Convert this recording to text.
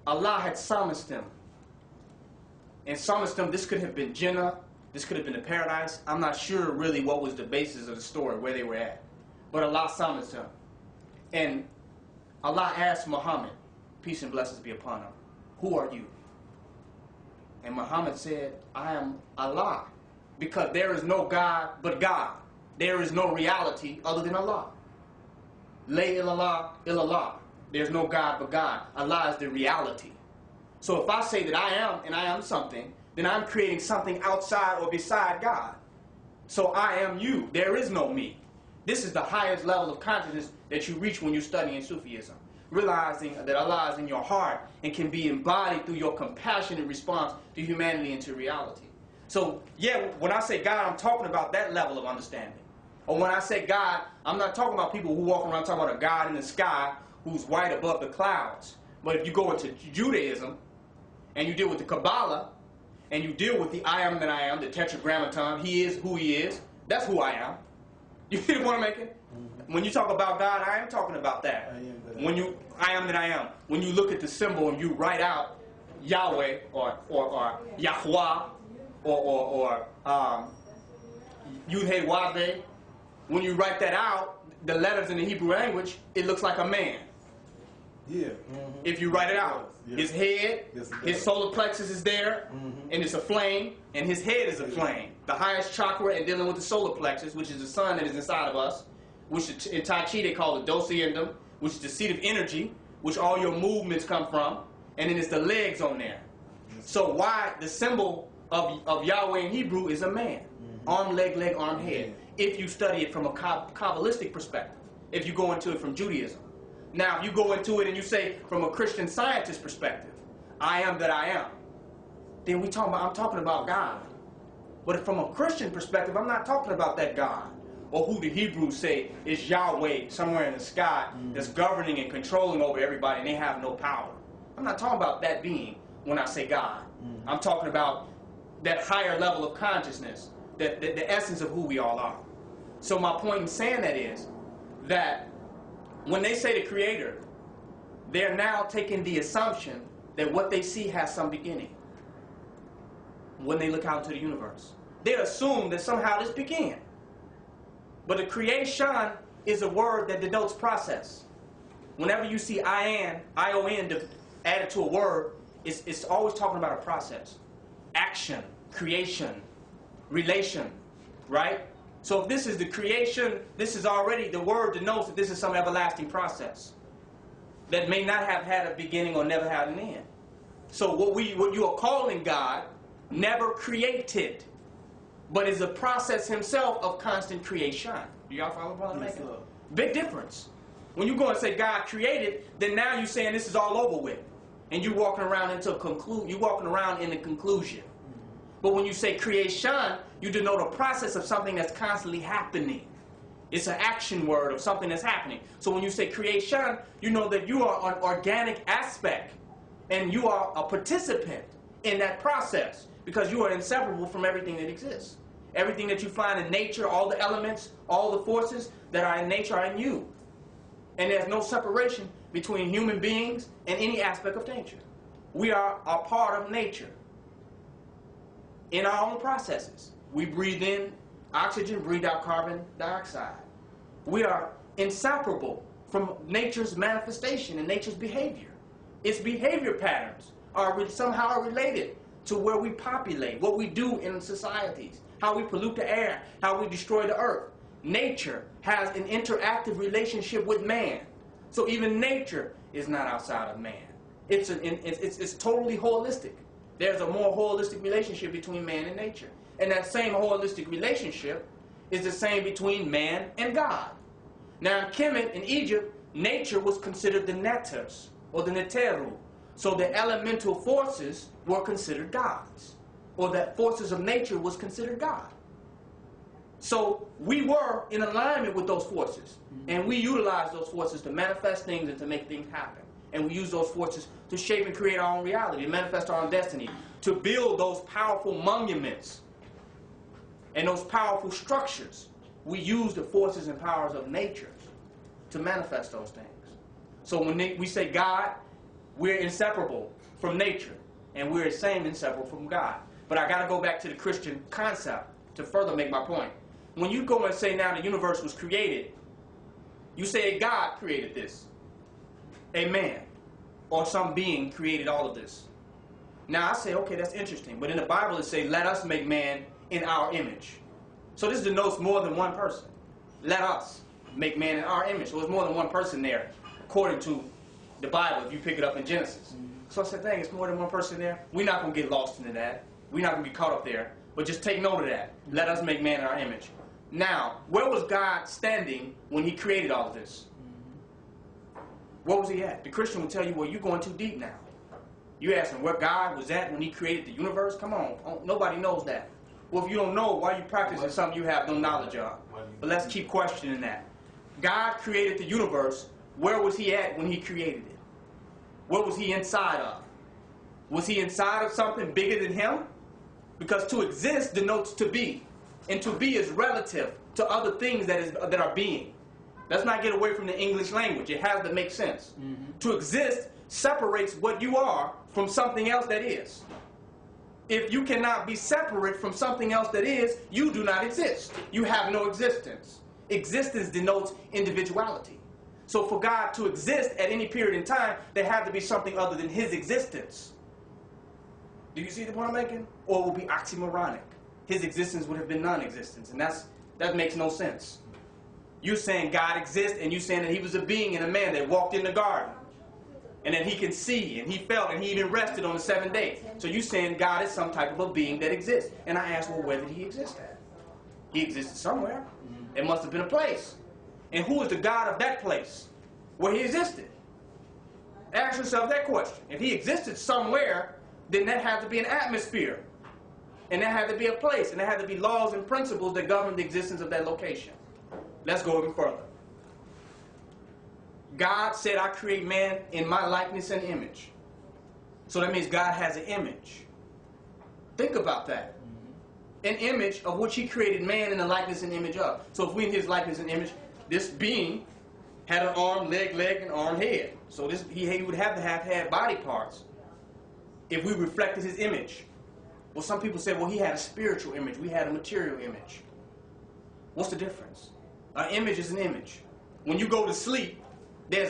Allah had summoned them. And summoned them, this could have been Jannah, this could have been the paradise. I'm not sure really what was the basis of the story, where they were at. But Allah summoned them. And Allah asked Muhammad, peace and blessings be upon him, who are you? And Muhammad said, I am Allah. Because there is no God but God. There is no reality other than Allah. La illallah illallah. There's no God but God. Allah is the reality. So if I say that I am and I am something, then I'm creating something outside or beside God. So I am you. There is no me. This is the highest level of consciousness that you reach when you're studying Sufism. Realizing that Allah is in your heart and can be embodied through your compassionate response to humanity and to reality. So yeah, when I say God, I'm talking about that level of understanding. Or when I say God, I'm not talking about people who walk around talking about a God in the sky who's white above the clouds. But if you go into Judaism and you deal with the Kabbalah and you deal with the I am that I am, the Tetragrammaton, he is who he is, that's who I am. You see what I'm making? When you talk about God, I am talking about that. I am that I am. When you look at the symbol and you write out Yahweh or Yahweh or Yud-He-Wah-Veh, when you write that out, the letters in the Hebrew language, it looks like a man. Yeah. If you write it out. Yes. His head, Yes, his solar plexus is there, and it's a flame, and his head is a flame. The highest chakra and dealing with the solar plexus, which is the sun that is inside of us, which in Tai Chi they call the Dosyeondam, which is the seat of energy, which all your movements come from, and then it's the legs on there. So why the symbol of Yahweh in Hebrew is a man. Arm, leg, leg, arm, head. If you study it from a Kabbalistic perspective. If you go into it from Judaism. Now, if you go into it and you say from a Christian Scientist perspective, I am that I am, then I'm talking about God. But from a Christian perspective, I'm not talking about that God. Or who the Hebrews say is Yahweh somewhere in the sky that's governing and controlling over everybody and they have no power. I'm not talking about that being when I say God. I'm talking about that higher level of consciousness, the essence of who we all are. So my point in saying that is that when they say the Creator, they're now taking the assumption that what they see has some beginning. When they look out into the universe, they assume that somehow this began. But the creation is a word that denotes process. Whenever you see I-N added to a word, it's always talking about a process. Action, creation, relation, right? So if this is the creation, this is already, the word denotes that this is some everlasting process that may not have had a beginning or never had an end. So what you are calling God never created, but is a process himself of constant creation. Do y'all follow what I'm making? Big difference. When you go and say God created, then now you're saying this is all over with. And you're walking around in the conclusion. But when you say creation, you denote a process of something that's constantly happening. It's an action word of something that's happening. So when you say creation, you know that you are an organic aspect and you are a participant in that process because you are inseparable from everything that exists. Everything that you find in nature, all the elements, all the forces that are in nature are in you. And there's no separation between human beings and any aspect of nature. We are a part of nature in our own processes. We breathe in oxygen, breathe out carbon dioxide. We are inseparable from nature's manifestation and nature's behavior. Its behavior patterns are somehow related to where we populate, what we do in societies, how we pollute the air, how we destroy the earth. Nature has an interactive relationship with man. So even nature is not outside of man. It's totally holistic. There's a more holistic relationship between man and nature. And that same holistic relationship is the same between man and God. Now in Kemet, in Egypt, nature was considered the Netters, or the Neteru. So the elemental forces were considered gods. Or that forces of nature was considered God. So we were in alignment with those forces. And we utilize those forces to manifest things and to make things happen. And we use those forces to shape and create our own reality, to manifest our own destiny, to build those powerful monuments and those powerful structures. We use the forces and powers of nature to manifest those things. So when we say God, We're inseparable from nature, and we're the same inseparable from God. But I got to go back to the Christian concept to further make my point. When you go and say now the universe was created, you say God created this. A man or some being created all of this. Now I say, okay, that's interesting. But in the Bible it says, let us make man in our image. So this denotes more than one person. Let us make man in our image. So there's more than one person there, according to the Bible, if you pick it up in Genesis. So I said, dang, it's more than one person there. We're not going to get lost into that. We're not going to be caught up there. But just take note of that. Let us make man in our image. Now, where was God standing when he created all of this? Where was he at? The Christian will tell you, well, you're going too deep now. You ask him where God was at when he created the universe? Come on. Nobody knows that. Well, if you don't know, why are you practicing something you have no knowledge of? But let's keep questioning that. God created the universe. Where was he at when he created it? What was he inside of? Was he inside of something bigger than him? Because to exist denotes to be. And to be is relative to other things that are being. Let's not get away from the English language. It has to make sense. To exist separates what you are from something else that is. If you cannot be separate from something else that is, you do not exist. You have no existence. Existence denotes individuality. So for God to exist at any period in time, there had to be something other than his existence. Do you see the point I'm making? Or it will be oxymoronic. His existence would have been non-existence, and that makes no sense. You're saying God exists, and you're saying that he was a being and a man that walked in the garden, and that he can see, and he felt, and he even rested on the seventh day. So you're saying God is some type of a being that exists. And I asked, well, where did he exist at? He existed somewhere. It must have been a place. And who is the God of that place where he existed? Ask yourself that question. If he existed somewhere, then that had to be an atmosphere. And there had to be a place. And there had to be laws and principles that govern the existence of that location. Let's go even further. God said, I create man in my likeness and image. So that means God has an image. Think about that. An image of which he created man in the likeness and image of. So if we in his likeness and image, this being had an arm, leg, and arm, head. So he would have to have had body parts if we reflected his image. Well, some people say, well, he had a spiritual image. We had a material image. What's the difference? An image is an image. When you go to sleep, there's